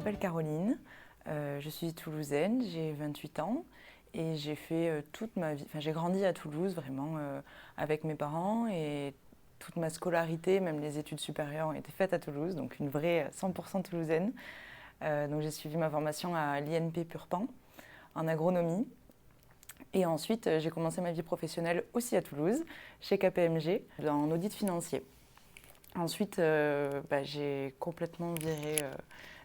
m'appelle Caroline, je suis toulousaine, j'ai 28 ans et j'ai fait toute ma vie, j'ai grandi à Toulouse vraiment avec mes parents et toute ma scolarité, même les études supérieures ont été faites à Toulouse, donc une vraie 100% toulousaine. Donc j'ai suivi ma formation à l'INP Purpan en agronomie. Et ensuite, j'ai commencé ma vie professionnelle aussi à Toulouse, chez KPMG, en audit financier. Ensuite, j'ai complètement viré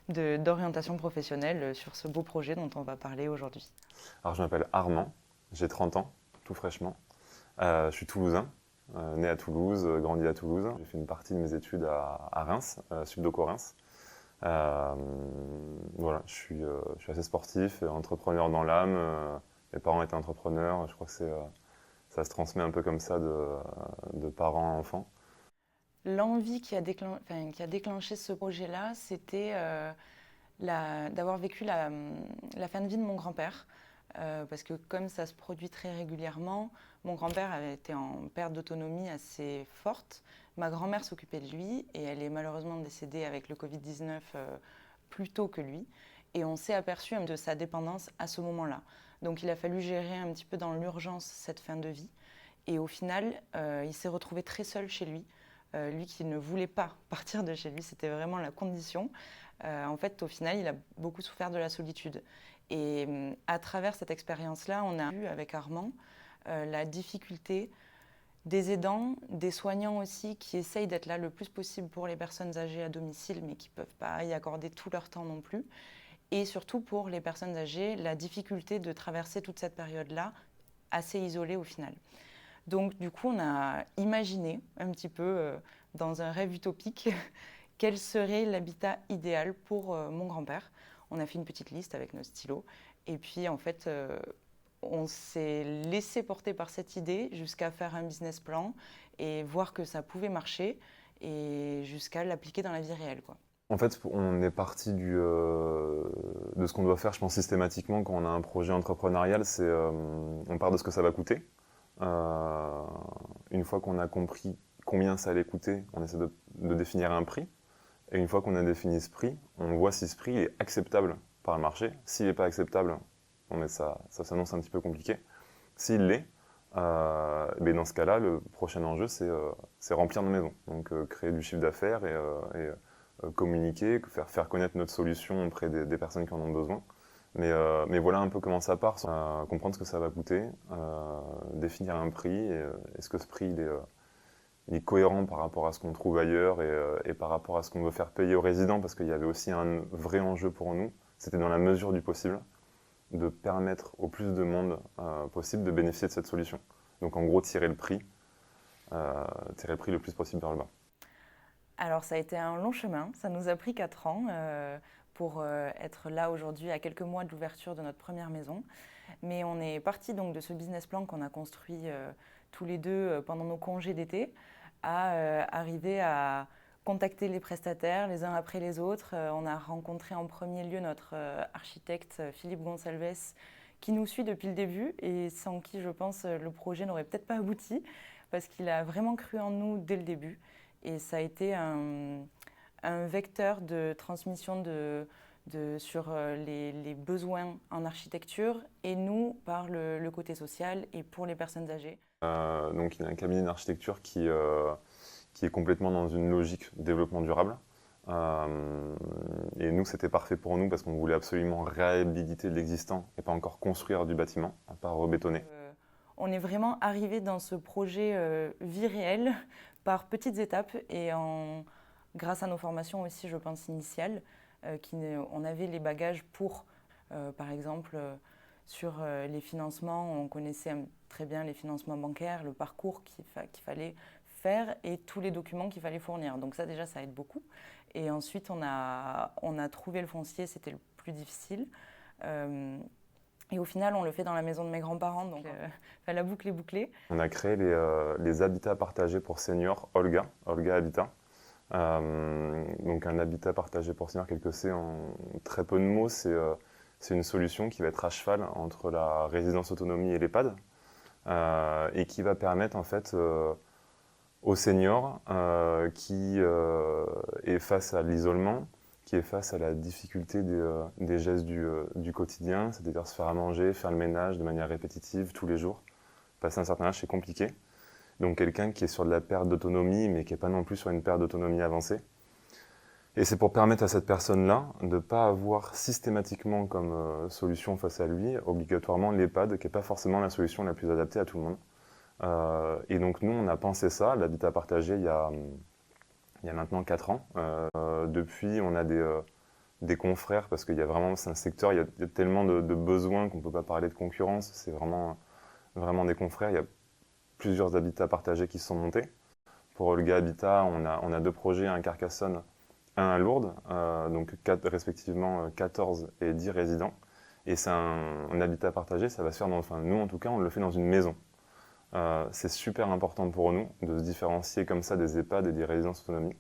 d'orientation professionnelle sur ce beau projet dont on va parler aujourd'hui. Alors je m'appelle Armand, j'ai 30 ans, tout fraîchement. Je suis toulousain, né à Toulouse, grandi à Toulouse. J'ai fait une partie de mes études à Reims, Subdoco-Reims. Voilà, je suis assez sportif, entrepreneur dans l'âme. Mes parents étaient entrepreneurs, je crois que ça se transmet un peu comme ça de parents à enfants. L'envie qui a déclenché ce projet-là, c'était d'avoir vécu la fin de vie de mon grand-père. Parce que comme ça se produit très régulièrement, mon grand-père avait été en perte d'autonomie assez forte. Ma grand-mère s'occupait de lui et elle est malheureusement décédée avec le Covid-19 plus tôt que lui. Et on s'est aperçu de sa dépendance à ce moment-là. Donc il a fallu gérer un petit peu dans l'urgence cette fin de vie. Et au final, il s'est retrouvé très seul chez lui. Lui qui ne voulait pas partir de chez lui, c'était vraiment la condition. En fait, au final, il a beaucoup souffert de la solitude. Et à travers cette expérience-là, on a vu avec Armand la difficulté des aidants, des soignants aussi, qui essayent d'être là le plus possible pour les personnes âgées à domicile, mais qui ne peuvent pas y accorder tout leur temps non plus. Et surtout pour les personnes âgées, la difficulté de traverser toute cette période-là, assez isolée au final. Donc du coup, on a imaginé un petit peu, dans un rêve utopique, quel serait l'habitat idéal pour mon grand-père. On a fait une petite liste avec nos stylos. Et puis, en fait, on s'est laissé porter par cette idée jusqu'à faire un business plan et voir que ça pouvait marcher et jusqu'à l'appliquer dans la vie réelle, quoi. En fait, on est parti de ce qu'on doit faire, je pense, systématiquement quand on a un projet entrepreneurial, on part de ce que ça va coûter. Une fois qu'on a compris combien ça allait coûter, on essaie de définir un prix. Et une fois qu'on a défini ce prix, on voit si ce prix est acceptable par le marché. S'il n'est pas acceptable, ça s'annonce un petit peu compliqué. S'il l'est, dans ce cas-là, le prochain enjeu, c'est remplir nos maisons. Donc créer du chiffre d'affaires et communiquer, faire connaître notre solution auprès des personnes qui en ont besoin. Mais voilà un peu comment ça part, comprendre ce que ça va coûter, définir un prix, et est-ce que ce prix il est cohérent par rapport à ce qu'on trouve ailleurs et par rapport à ce qu'on veut faire payer aux résidents, parce qu'il y avait aussi un vrai enjeu pour nous, c'était dans la mesure du possible, de permettre au plus de monde possible de bénéficier de cette solution. Donc en gros, tirer le prix le plus possible vers le bas. Alors ça a été un long chemin, ça nous a pris 4 ans pour être là aujourd'hui à quelques mois de l'ouverture de notre première maison. Mais on est parti donc de ce business plan qu'on a construit tous les deux pendant nos congés d'été à arriver à contacter les prestataires les uns après les autres. On a rencontré en premier lieu notre architecte Philippe Gonçalves qui nous suit depuis le début et sans qui je pense le projet n'aurait peut-être pas abouti parce qu'il a vraiment cru en nous dès le début. Et ça a été un vecteur de transmission sur les besoins en architecture et nous par le côté social et pour les personnes âgées. Donc il y a un cabinet d'architecture qui est complètement dans une logique de développement durable. Et nous, c'était parfait pour nous parce qu'on voulait absolument réhabiliter l'existant et pas encore construire du bâtiment, pas rebétonner. On est vraiment arrivé dans ce projet vie réelle par petites étapes et grâce à nos formations aussi, je pense, initiales, on avait les bagages pour, par exemple, sur les financements, on connaissait très bien les financements bancaires, le parcours qu'il fallait faire et tous les documents qu'il fallait fournir. Donc ça, déjà, ça aide beaucoup. Et ensuite, on a trouvé le foncier, c'était le plus difficile. Et au final, on le fait dans la maison de mes grands-parents, donc la boucle est bouclée. On a créé les habitats partagés pour seniors, Olga Habitat. Donc un habitat partagé pour seniors, quel que c'est, en très peu de mots, c'est une solution qui va être à cheval entre la résidence autonomie et l'EHPAD et qui va permettre en fait aux seniors qui est face à l'isolement, qui est face à la difficulté des gestes du quotidien, c'est-à-dire se faire à manger, faire le ménage de manière répétitive tous les jours. Passer un certain âge, c'est compliqué. Donc quelqu'un qui est sur de la perte d'autonomie, mais qui n'est pas non plus sur une perte d'autonomie avancée. Et c'est pour permettre à cette personne-là de ne pas avoir systématiquement comme solution face à lui, obligatoirement l'EHPAD, qui n'est pas forcément la solution la plus adaptée à tout le monde. Et donc nous, on a pensé ça, l'habitat partagé, il y a maintenant 4 ans. Depuis, on a des confrères, parce qu'il y a vraiment, c'est un secteur, il y a tellement de besoins qu'on ne peut pas parler de concurrence, c'est vraiment des confrères. Il y a plusieurs habitats partagés qui se sont montés. Pour Olga Habitat, on a 2 projets, un à Carcassonne, un à Lourdes, donc respectivement 14 et 10 résidents. Et c'est un habitat partagé, ça va se faire enfin nous en tout cas, on le fait dans une maison. C'est super important pour nous de se différencier comme ça des EHPAD et des résidences autonomie.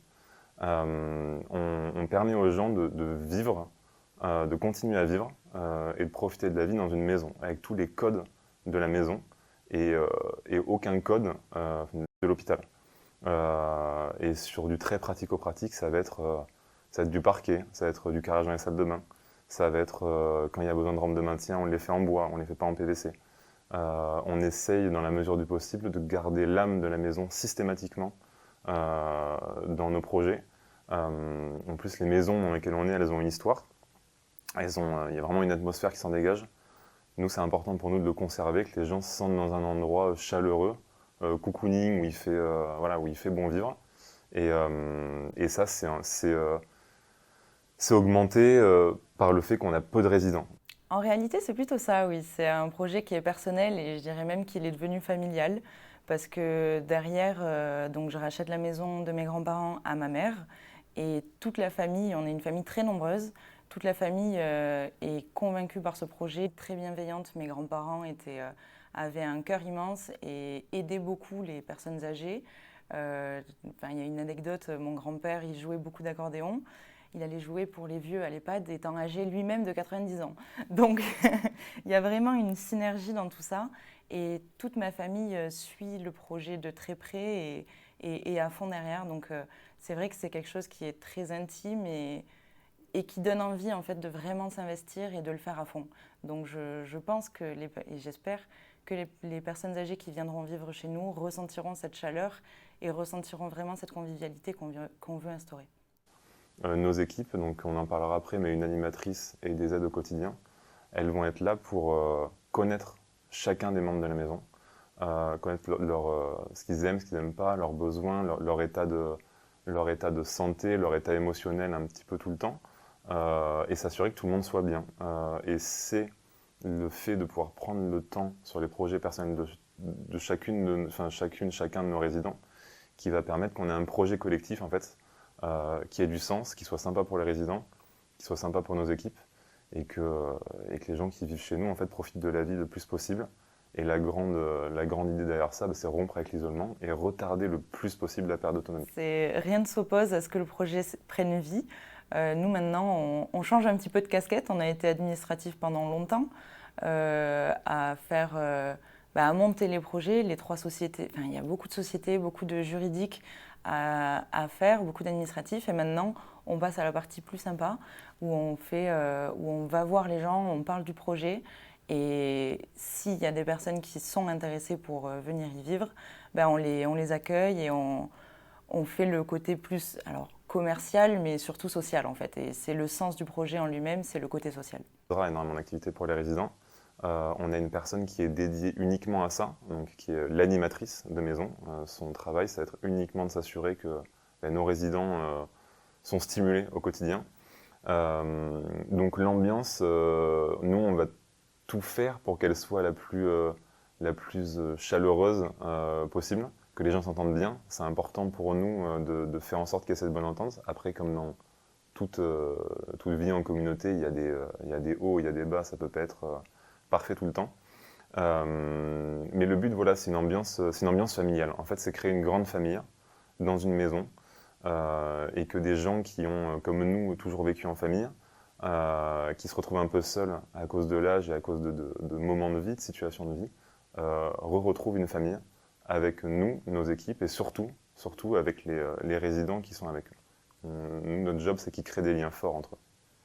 On permet aux gens de vivre, de continuer à vivre et de profiter de la vie dans une maison, avec tous les codes de la maison et aucun code de l'hôpital. Et sur du très pratico-pratique, ça va être du parquet, ça va être du carrelage dans les salles de bain, ça va être quand il y a besoin de rampes de maintien, on les fait en bois, on ne les fait pas en PVC. On essaye, dans la mesure du possible, de garder l'âme de la maison systématiquement dans nos projets. En plus, les maisons dans lesquelles on est, elles ont une histoire. Il y a vraiment une atmosphère qui s'en dégage. Nous, c'est important pour nous de le conserver, que les gens se sentent dans un endroit chaleureux, cocooning, où il fait bon vivre. Et ça, c'est augmenté par le fait qu'on a peu de résidents. En réalité, c'est plutôt ça, oui. C'est un projet qui est personnel et je dirais même qu'il est devenu familial parce que derrière, donc je rachète la maison de mes grands-parents à ma mère et toute la famille, on est une famille très nombreuse, toute la famille est convaincue par ce projet, très bienveillante. Mes grands-parents avaient un cœur immense et aidaient beaucoup les personnes âgées. Il y a une anecdote, mon grand-père, il jouait beaucoup d'accordéon. Il allait jouer pour les vieux à l'EHPAD, étant âgé lui-même de 90 ans. Donc, il y a vraiment une synergie dans tout ça. Et toute ma famille suit le projet de très près et à fond derrière. Donc, c'est vrai que c'est quelque chose qui est très intime et qui donne envie, en fait, de vraiment s'investir et de le faire à fond. Donc, je pense et j'espère que les personnes âgées qui viendront vivre chez nous ressentiront cette chaleur et ressentiront vraiment cette convivialité qu'on veut instaurer. Nos équipes, donc on en parlera après, mais une animatrice et des aides au quotidien, elles vont être là pour connaître chacun des membres de la maison, connaître ce qu'ils aiment, ce qu'ils n'aiment pas, leurs besoins, leur état de santé, leur état émotionnel un petit peu tout le temps, et s'assurer que tout le monde soit bien. Et c'est le fait de pouvoir prendre le temps sur les projets personnels de chacun de nos résidents qui va permettre qu'on ait un projet collectif en fait, qui ait du sens, qui soit sympa pour les résidents, qui soit sympa pour nos équipes, et que les gens qui vivent chez nous en fait, profitent de la vie le plus possible. Et la grande idée derrière ça, c'est rompre avec l'isolement et retarder le plus possible la perte d'autonomie. Rien ne s'oppose à ce que le projet prenne vie. Nous maintenant, on change un petit peu de casquette. On a été administratif pendant longtemps à monter les projets, les 3 sociétés. Enfin, il y a beaucoup de sociétés, beaucoup de juridiques à faire, beaucoup d'administratifs. Et maintenant, on passe à la partie plus sympa où on va voir les gens, on parle du projet. Et s'il y a des personnes qui sont intéressées pour venir y vivre, on les accueille et on fait le côté plus commercial, mais surtout social en fait. Et c'est le sens du projet en lui-même, c'est le côté social. Il y aura énormément d'activités pour les résidents. On a une personne qui est dédiée uniquement à ça, donc qui est l'animatrice de maison. Son travail, ça va être uniquement de s'assurer que nos résidents sont stimulés au quotidien. Donc l'ambiance, nous, on va tout faire pour qu'elle soit la plus chaleureuse possible, que les gens s'entendent bien. C'est important pour nous de faire en sorte qu'il y ait cette bonne entente. Après, comme dans toute vie en communauté, il y a des hauts, il y a des bas, ça peut pas être parfait tout le temps. Mais le but, voilà, c'est une ambiance familiale. En fait, c'est créer une grande famille dans une maison et que des gens qui ont, comme nous, toujours vécu en famille, qui se retrouvent un peu seuls à cause de l'âge et à cause de moments de vie, de situations de vie, retrouvent une famille avec nous, nos équipes et surtout avec les résidents qui sont avec eux. Nous, notre job, c'est qu'ils créent des liens forts entre eux.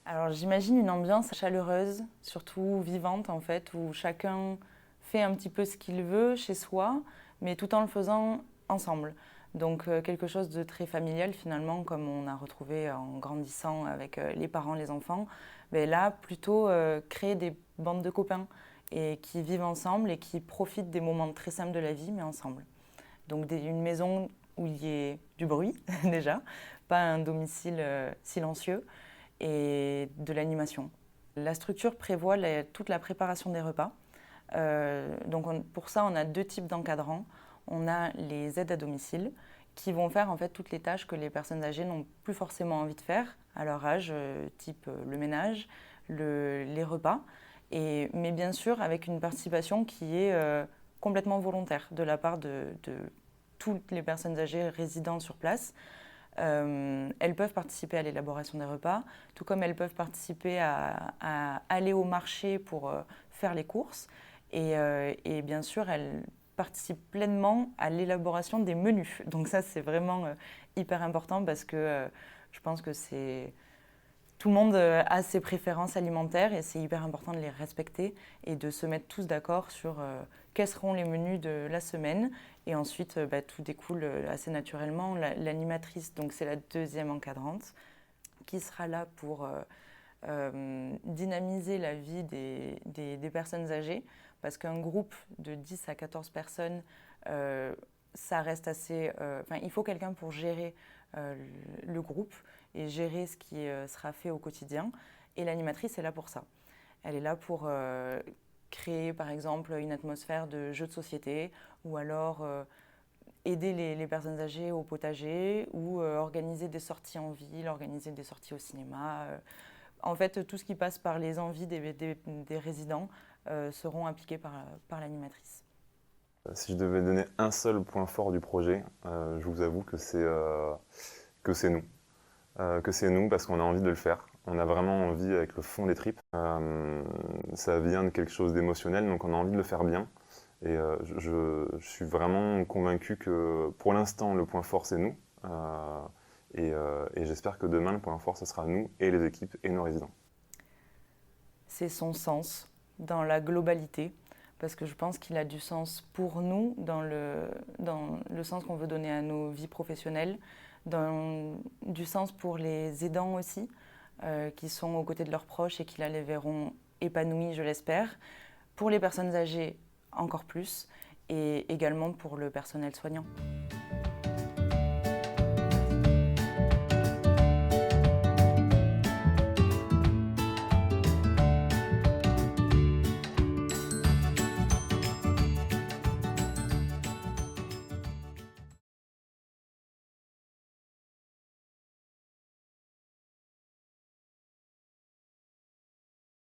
Alors j'imagine une ambiance chaleureuse, surtout vivante en fait, où chacun fait un petit peu ce qu'il veut chez soi, mais tout en le faisant ensemble. Donc quelque chose de très familial finalement, comme on a retrouvé en grandissant avec les parents, les enfants. Mais là, plutôt créer des bandes de copains et qui vivent ensemble et qui profitent des moments très simples de la vie, mais ensemble. Donc une maison où il y ait du bruit déjà, pas un domicile silencieux et de l'animation. La structure prévoit toute la préparation des repas. Donc pour ça, on a deux types d'encadrants. On a les aides à domicile qui vont faire en fait toutes les tâches que les personnes âgées n'ont plus forcément envie de faire à leur âge, type le ménage, les repas. Mais bien sûr avec une participation qui est complètement volontaire de la part de toutes les personnes âgées résidant sur place. Elles peuvent participer à l'élaboration des repas, tout comme elles peuvent participer à aller au marché pour faire les courses. Et bien sûr, elles participent pleinement à l'élaboration des menus. Donc ça, c'est vraiment hyper important parce que je pense que tout le monde a ses préférences alimentaires et c'est hyper important de les respecter et de se mettre tous d'accord sur quels seront les menus de la semaine. Et ensuite, tout découle assez naturellement. L'animatrice, donc c'est la deuxième encadrante, qui sera là pour dynamiser la vie des personnes âgées. Parce qu'un groupe de 10 à 14 personnes, ça reste assez... il faut quelqu'un pour gérer le groupe et gérer ce qui sera fait au quotidien. Et l'animatrice est là pour ça. Elle est là pour créer, par exemple, une atmosphère de jeu de société ou alors aider les personnes âgées au potager ou organiser des sorties en ville, organiser des sorties au cinéma. En fait, tout ce qui passe par les envies des résidents seront appliqués par l'animatrice. Si je devais donner un seul point fort du projet, je vous avoue que c'est nous. Que c'est nous parce qu'on a envie de le faire. On a vraiment envie avec le fond des tripes. Ça vient de quelque chose d'émotionnel, donc on a envie de le faire bien. Et je suis vraiment convaincu que pour l'instant, le point fort, c'est nous. Et j'espère que demain, le point fort, ce sera nous et les équipes et nos résidents. C'est son sens dans la globalité, parce que je pense qu'il a du sens pour nous dans le sens qu'on veut donner à nos vies professionnelles, du sens pour les aidants aussi, qui sont aux côtés de leurs proches et qui là les verront épanouis, je l'espère. Pour les personnes âgées, encore plus, et également pour le personnel soignant.